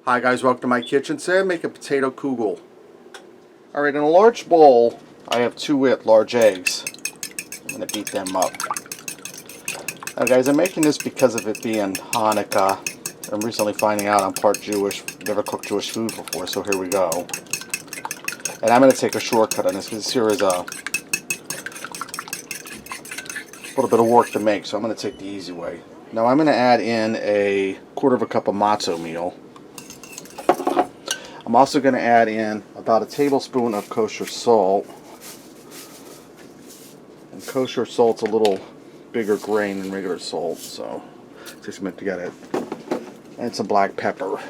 Hi guys, welcome to my kitchen. Today I'm making potato kugel. Alright, in a large bowl I have 2 large eggs. I'm going to beat them up. Now guys, I'm making this because of it being Hanukkah. I'm recently finding out I'm part Jewish. Never cooked Jewish food before, so here we go. And I'm going to take a shortcut on this because this here is a little bit of work to make, so I'm going to take the easy way. Now I'm going to add in a 1/4 cup of matzo meal. I'm also going to add in about 1 tablespoon of kosher salt. And kosher salt's a little bigger grain than regular salt, so it takes a minute to get it. And some black pepper.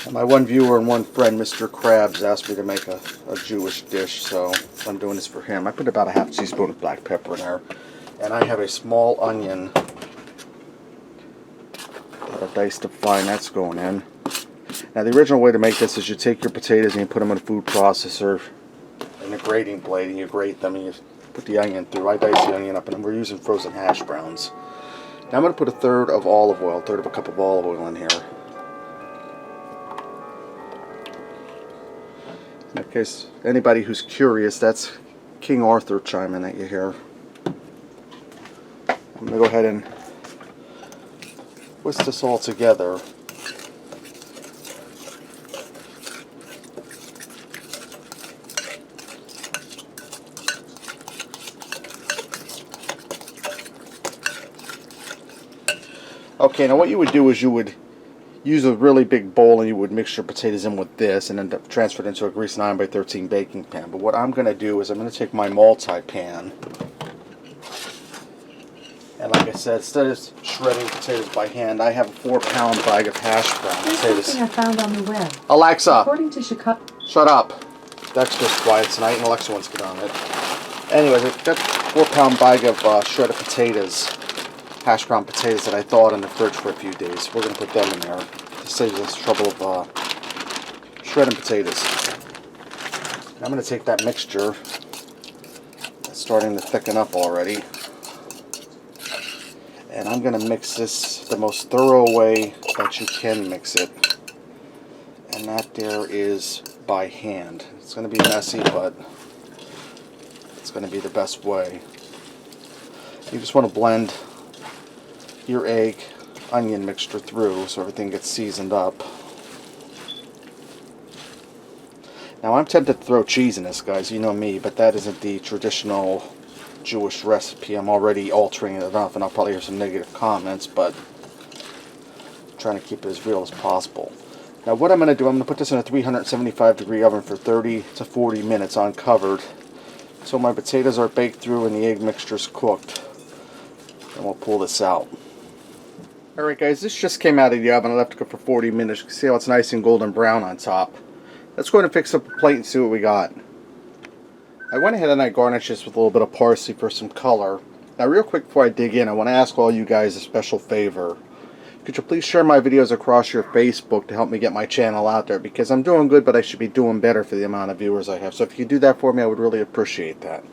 And my one viewer and one friend, Mr. Krabs, asked me to make a Jewish dish, so I'm doing this for him. I put about 1/2 teaspoon of black pepper in there. And I have a small onion that I've diced up fine. That's going in. Now the original way to make this is you take your potatoes and you put them in a food processor and a grating blade and you grate them and you put the onion through. I dice the onion up and we're using frozen hash browns. Now I'm going to put 1/3 of olive oil, 1/3 cup of olive oil in here. In case anybody who's curious, that's King Arthur chiming at you here. I'm going to go ahead and whisk this all together. Okay, now what you would do is you would use a really big bowl and you would mix your potatoes in with this and then transfer it into a greased 9x13 baking pan. But what I'm going to do is I'm going to take my multi-pan, and like I said, instead of shredding potatoes by hand, I have a 4-pound bag of hash brown potatoes. Something I found on the web. Alexa! According to Chicago... Shut up! Dexter's quiet tonight and Alexa wants to get on it. Anyways, I've got a 4-pound bag of shredded potatoes. Hash brown potatoes that I thawed in the fridge for a few days. We're going to put them in there to save us trouble of shredding potatoes. And I'm going to take that mixture that's starting to thicken up already, and I'm going to mix this the most thorough way that you can mix it, and that there is by hand. It's going to be messy, but it's going to be the best way. You just want to blend your egg onion mixture through so everything gets seasoned up. Now I'm tempted to throw cheese in this, guys, you know me, but that isn't the traditional Jewish recipe. I'm already altering it enough and I'll probably hear some negative comments, but I'm trying to keep it as real as possible. Now what I'm going to do, I'm going to put this in a 375-degree oven for 30 to 40 minutes uncovered so my potatoes are baked through and the egg mixture is cooked. And we'll pull this out. Alright guys, this just came out of the oven. I left it cook for 40 minutes. You can see how it's nice and golden brown on top. Let's go ahead and fix up a plate and see what we got. I went ahead and I garnished this with a little bit of parsley for some color. Now real quick before I dig in, I want to ask all you guys a special favor. Could you please share my videos across your Facebook to help me get my channel out there? Because I'm doing good, but I should be doing better for the amount of viewers I have. So if you could do that for me, I would really appreciate that.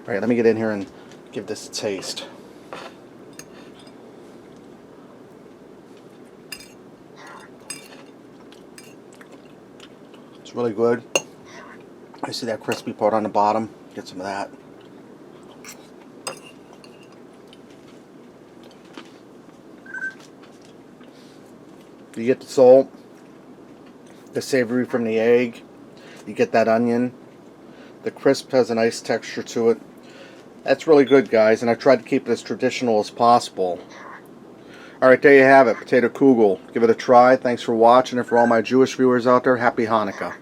Alright, let me get in here and give this a taste. Really good. I see that crispy part on the bottom. Get some of that. You get the salt, the savory from the egg, you get that onion. The crisp has a nice texture to it. That's really good, guys, and I tried to keep it as traditional as possible. Alright, there you have it, potato kugel. Give it a try. Thanks for watching, and for all my Jewish viewers out there, happy Hanukkah.